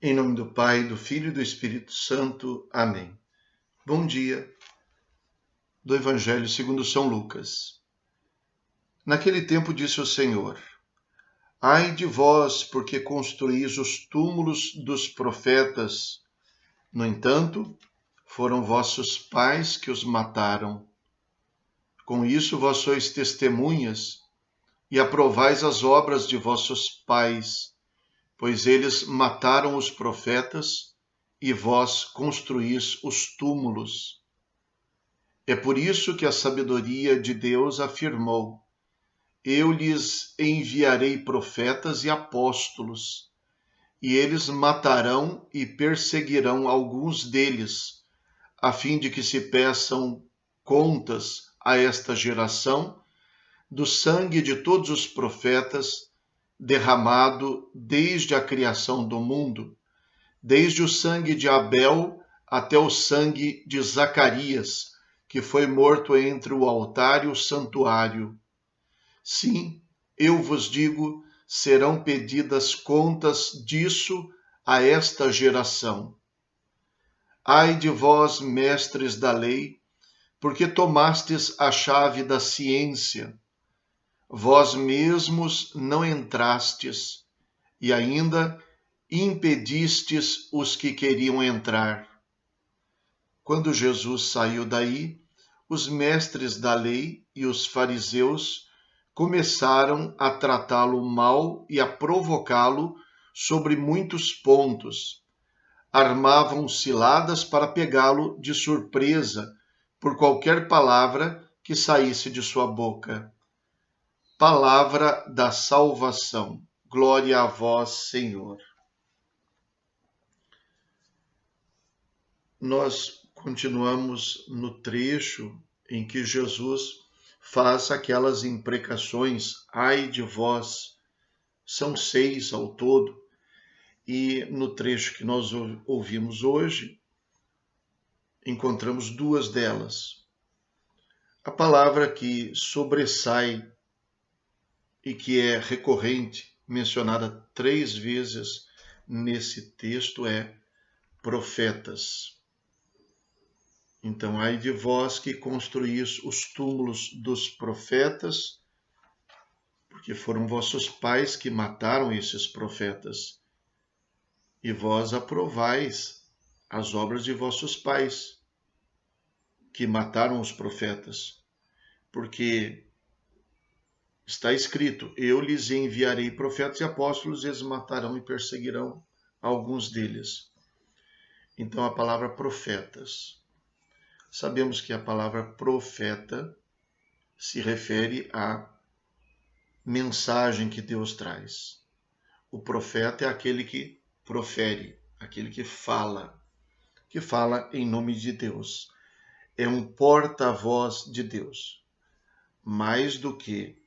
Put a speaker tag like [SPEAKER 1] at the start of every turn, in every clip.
[SPEAKER 1] Em nome do Pai, do Filho e do Espírito Santo. Amém. Bom dia. Do Evangelho segundo São Lucas. Naquele tempo disse o Senhor: Ai de vós, porque construís os túmulos dos profetas. No entanto, foram vossos pais que os mataram. Com isso vós sois testemunhas e aprovais as obras de vossos pais, pois eles mataram os profetas e vós construís os túmulos. É por isso que a sabedoria de Deus afirmou: Eu lhes enviarei profetas e apóstolos, e eles matarão e perseguirão alguns deles, a fim de que se peçam contas a esta geração do sangue de todos os profetas derramado desde a criação do mundo, desde o sangue de Abel até o sangue de Zacarias, que foi morto entre o altar e o santuário. Sim, eu vos digo, serão pedidas contas disso a esta geração. Ai de vós, mestres da lei, porque tomastes a chave da ciência. Vós mesmos não entrastes, e ainda impedistes os que queriam entrar. Quando Jesus saiu daí, os mestres da lei e os fariseus começaram a tratá-lo mal e a provocá-lo sobre muitos pontos. Armavam ciladas para pegá-lo de surpresa por qualquer palavra que saísse de sua boca. Palavra da salvação. Glória a vós, Senhor. Nós continuamos no trecho em que Jesus faz aquelas imprecações, ai de vós, são 6 ao todo, e no trecho que nós ouvimos hoje, encontramos 2 delas. A palavra que sobressai e que é recorrente, mencionada 3 vezes nesse texto, é profetas. Então, ai de vós que construís os túmulos dos profetas, porque foram vossos pais que mataram esses profetas, e vós aprovais as obras de vossos pais, que mataram os profetas, porque está escrito: Eu lhes enviarei profetas e apóstolos, eles matarão e perseguirão alguns deles. Então, a palavra profetas. Sabemos que a palavra profeta se refere à mensagem que Deus traz. O profeta é aquele que profere, aquele que fala em nome de Deus. É um porta-voz de Deus. Mais do que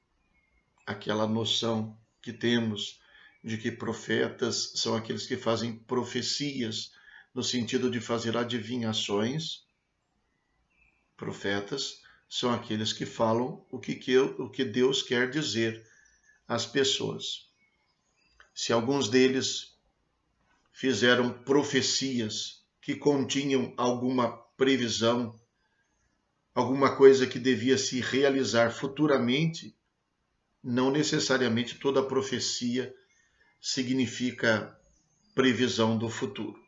[SPEAKER 1] aquela noção que temos de que profetas são aqueles que fazem profecias, no sentido de fazer adivinhações. Profetas são aqueles que falam o que Deus quer dizer às pessoas. Se alguns deles fizeram profecias que continham alguma previsão, alguma coisa que devia se realizar futuramente, não necessariamente toda profecia significa previsão do futuro.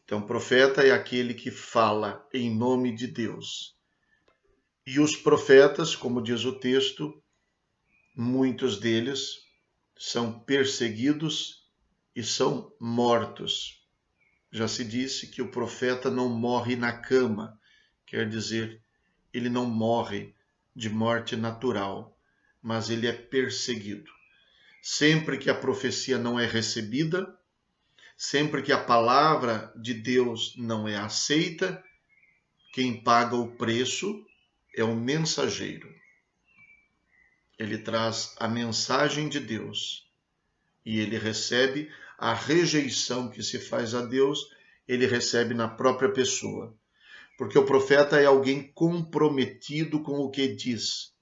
[SPEAKER 1] Então, profeta é aquele que fala em nome de Deus. E os profetas, como diz o texto, muitos deles são perseguidos e são mortos. Já se disse que o profeta não morre na cama, quer dizer, ele não morre de morte natural, mas ele é perseguido. Sempre que a profecia não é recebida, sempre que a palavra de Deus não é aceita, quem paga o preço é o mensageiro. Ele traz a mensagem de Deus e ele recebe a rejeição que se faz a Deus, ele recebe na própria pessoa. Porque o profeta é alguém comprometido com o que diz.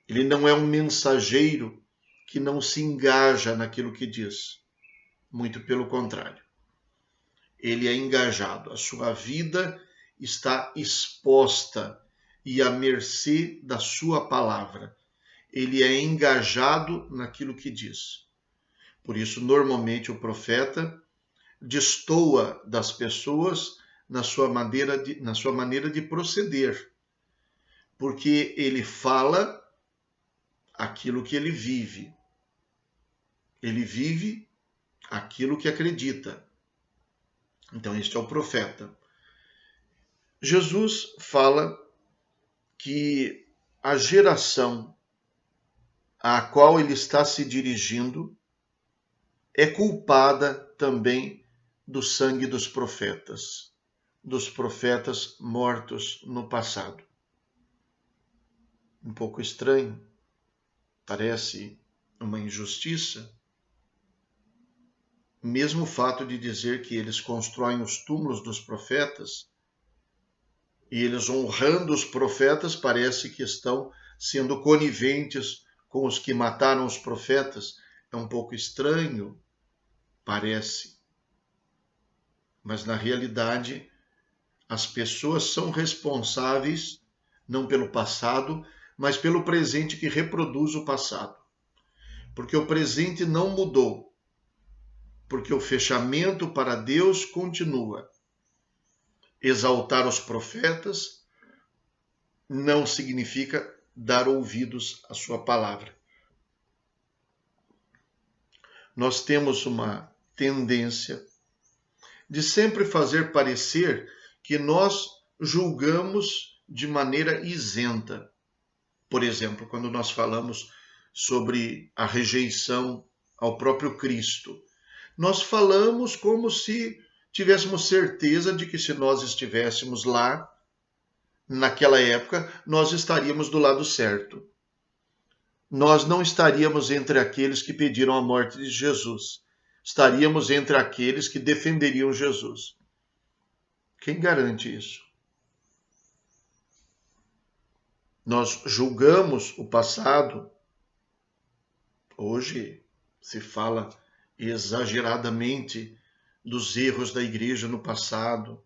[SPEAKER 1] Ele não é um mensageiro que não se engaja naquilo que diz. Muito pelo contrário. Ele é engajado, a sua vida está exposta e à mercê da sua palavra. Ele é engajado naquilo que diz. Por isso, normalmente, o profeta destoa das pessoas na sua maneira de proceder, porque ele fala aquilo que ele vive. Ele vive aquilo que acredita. Então, este é o profeta. Jesus fala que a geração à qual ele está se dirigindo é culpada também do sangue dos profetas mortos no passado. Um pouco estranho, parece uma injustiça. Mesmo o fato de dizer que eles constroem os túmulos dos profetas e eles honrando os profetas, parece que estão sendo coniventes com os que mataram os profetas. É um pouco estranho, parece. Mas na realidade, as pessoas são responsáveis não pelo passado, mas pelo presente que reproduz o passado. Porque o presente não mudou. Porque o fechamento para Deus continua. Exaltar os profetas não significa dar ouvidos à sua palavra. Nós temos uma tendência de sempre fazer parecer que nós julgamos de maneira isenta. Por exemplo, quando nós falamos sobre a rejeição ao próprio Cristo, nós falamos como se tivéssemos certeza de que se nós estivéssemos lá, naquela época, nós estaríamos do lado certo. Nós não estaríamos entre aqueles que pediram a morte de Jesus. Estaríamos entre aqueles que defenderiam Jesus. Quem garante isso? Nós julgamos o passado. Hoje se fala exageradamente dos erros da igreja no passado,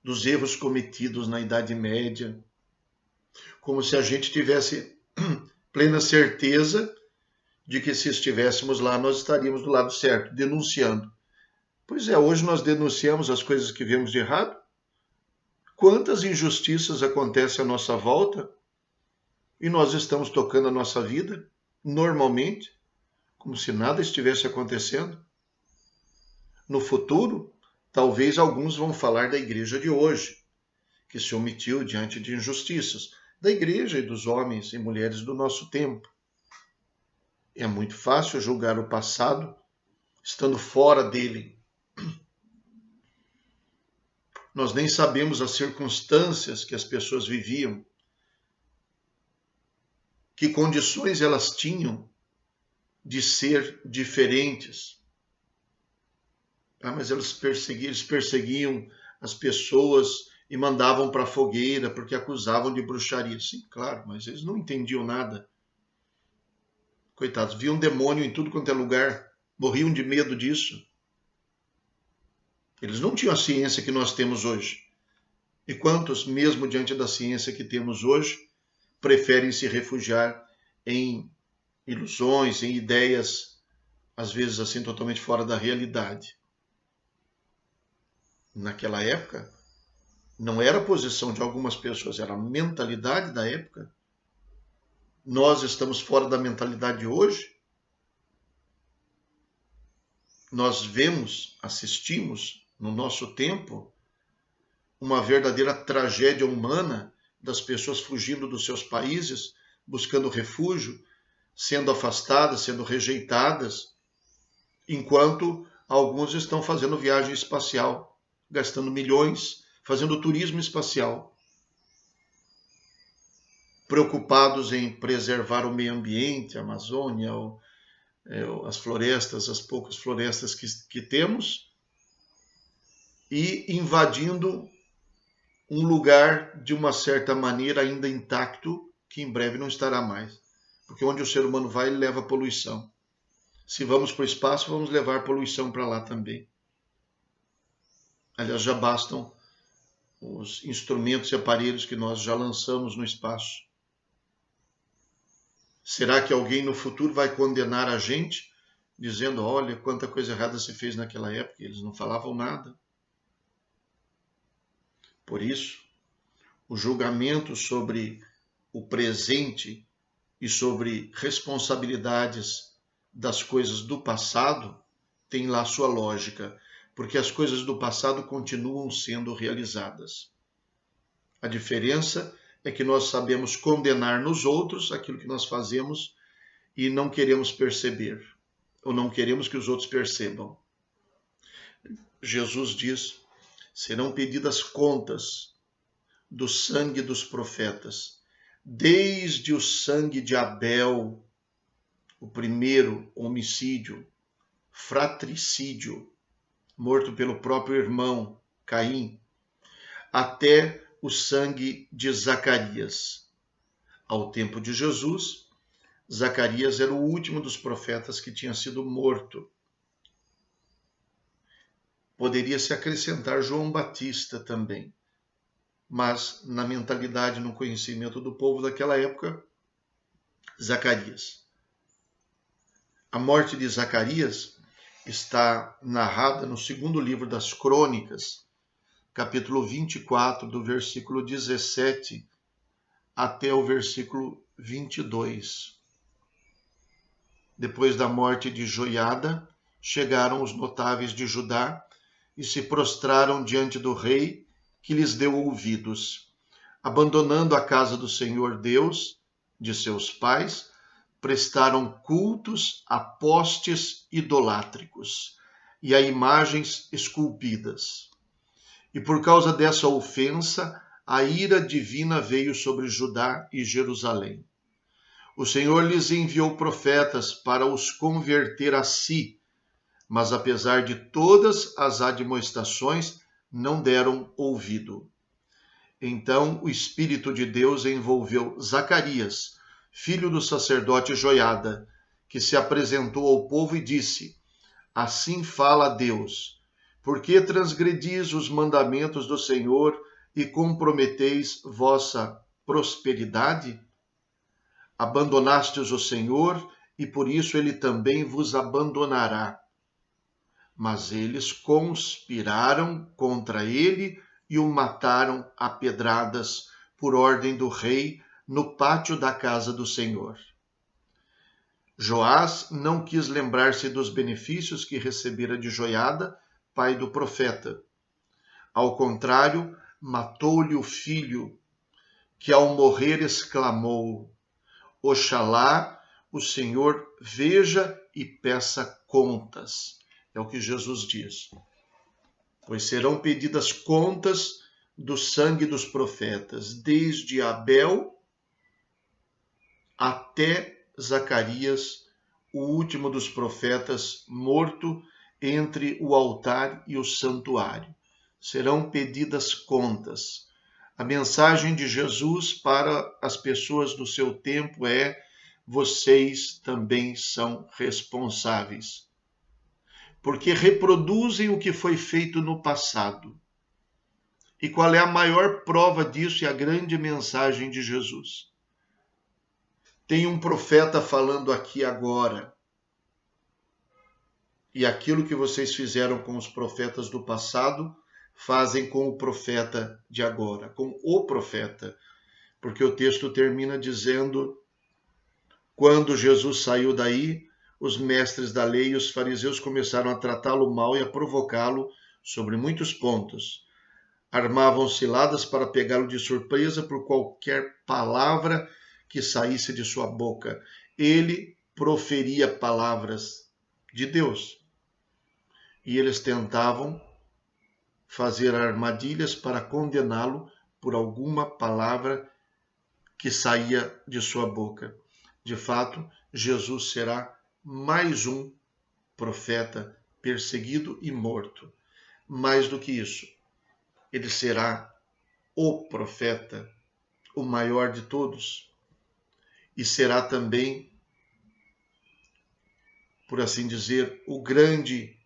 [SPEAKER 1] dos erros cometidos na Idade Média, como se a gente tivesse plena certeza de que se estivéssemos lá, nós estaríamos do lado certo, denunciando. Pois é, hoje nós denunciamos as coisas que vemos de errado. Quantas injustiças acontecem à nossa volta e nós estamos tocando a nossa vida normalmente, como se nada estivesse acontecendo. No futuro, talvez alguns vão falar da igreja de hoje, que se omitiu diante de injustiças, da igreja e dos homens e mulheres do nosso tempo. É muito fácil julgar o passado estando fora dele. Nós nem sabemos as circunstâncias que as pessoas viviam, que condições elas tinham de ser diferentes. Mas eles perseguiam as pessoas e mandavam para a fogueira porque acusavam de bruxaria. Sim, claro, mas eles não entendiam nada. Coitados, viam demônio em tudo quanto é lugar, morriam de medo disso. Eles não tinham a ciência que nós temos hoje. E quantos, mesmo diante da ciência que temos hoje, preferem se refugiar em ilusões, em ideias, às vezes assim, totalmente fora da realidade. Naquela época, não era a posição de algumas pessoas, era a mentalidade da época. Nós estamos fora da mentalidade de hoje. Nós vemos, assistimos, no nosso tempo, uma verdadeira tragédia humana das pessoas fugindo dos seus países, buscando refúgio, sendo afastadas, sendo rejeitadas, enquanto alguns estão fazendo viagem espacial, gastando milhões, fazendo turismo espacial, preocupados em preservar o meio ambiente, a Amazônia, as florestas, as poucas florestas que temos, e invadindo um lugar de uma certa maneira ainda intacto, que em breve não estará mais. Porque onde o ser humano vai, ele leva poluição. Se vamos para o espaço, vamos levar poluição para lá também. Aliás, já bastam os instrumentos e aparelhos que nós já lançamos no espaço. Será que alguém no futuro vai condenar a gente, dizendo, olha, quanta coisa errada se fez naquela época? Eles não falavam nada. Por isso, o julgamento sobre o presente e sobre responsabilidades das coisas do passado tem lá sua lógica, porque as coisas do passado continuam sendo realizadas. A diferença é que nós sabemos condenar nos outros aquilo que nós fazemos e não queremos perceber, ou não queremos que os outros percebam. Jesus diz, serão pedidas contas do sangue dos profetas, desde o sangue de Abel, o primeiro homicídio, fratricídio, morto pelo próprio irmão Caim, até o sangue de Zacarias. Ao tempo de Jesus, Zacarias era o último dos profetas que tinha sido morto. Poderia se acrescentar João Batista também, mas na mentalidade, no conhecimento do povo daquela época, Zacarias. A morte de Zacarias está narrada no segundo livro das Crônicas, capítulo 24, do versículo 17 até o versículo 22. Depois da morte de Joiada, chegaram os notáveis de Judá e se prostraram diante do rei, que lhes deu ouvidos. Abandonando a casa do Senhor Deus, de seus pais, prestaram cultos a postes idolátricos e a imagens esculpidas. E por causa dessa ofensa, a ira divina veio sobre Judá e Jerusalém. O Senhor lhes enviou profetas para os converter a si, mas apesar de todas as admoestações, não deram ouvido. Então o Espírito de Deus envolveu Zacarias, filho do sacerdote Joiada, que se apresentou ao povo e disse, assim fala Deus, por que transgredis os mandamentos do Senhor e comprometeis vossa prosperidade? Abandonastes o Senhor, e por isso ele também vos abandonará. Mas eles conspiraram contra ele e o mataram a pedradas por ordem do rei no pátio da casa do Senhor. Joás não quis lembrar-se dos benefícios que recebera de Joiada, pai do profeta. Ao contrário, matou-lhe o filho, que ao morrer exclamou, Oxalá o Senhor veja e peça contas. É o que Jesus diz. Pois serão pedidas contas do sangue dos profetas, desde Abel até Zacarias, o último dos profetas, morto entre o altar e o santuário. Serão pedidas contas. A mensagem de Jesus para as pessoas do seu tempo é: vocês também são responsáveis. Porque reproduzem o que foi feito no passado. E qual é a maior prova disso e a grande mensagem de Jesus? Tem um profeta falando aqui agora. E aquilo que vocês fizeram com os profetas do passado, fazem com o profeta de agora, com o profeta. Porque o texto termina dizendo, quando Jesus saiu daí, os mestres da lei e os fariseus começaram a tratá-lo mal e a provocá-lo sobre muitos pontos. Armavam ciladas para pegá-lo de surpresa por qualquer palavra que saísse de sua boca. Ele proferia palavras de Deus. E eles tentavam fazer armadilhas para condená-lo por alguma palavra que saía de sua boca. De fato, Jesus será mais um profeta perseguido e morto. Mais do que isso, ele será o profeta, o maior de todos, e será também por assim dizer, o grande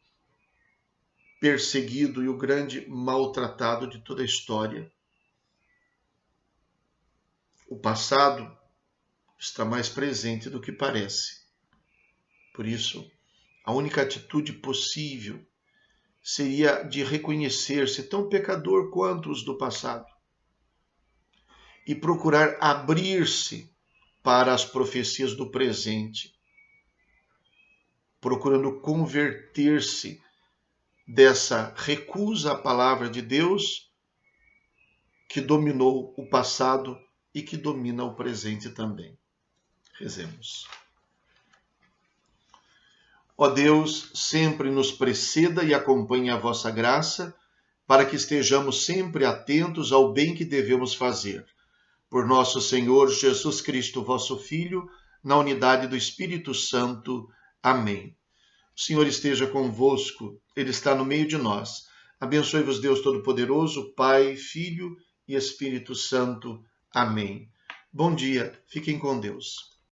[SPEAKER 1] perseguido e o grande maltratado de toda a história. O passado está mais presente do que parece. Por isso, a única atitude possível seria de reconhecer-se tão pecador quanto os do passado e procurar abrir-se para as profecias do presente, procurando converter-se dessa recusa à palavra de Deus que dominou o passado e que domina o presente também. Rezemos. Ó Deus, sempre nos preceda e acompanhe a vossa graça, para que estejamos sempre atentos ao bem que devemos fazer. Por nosso Senhor Jesus Cristo, vosso Filho, na unidade do Espírito Santo. Amém. O Senhor esteja convosco, Ele está no meio de nós. Abençoe-vos Deus Todo-Poderoso, Pai, Filho e Espírito Santo. Amém. Bom dia, fiquem com Deus.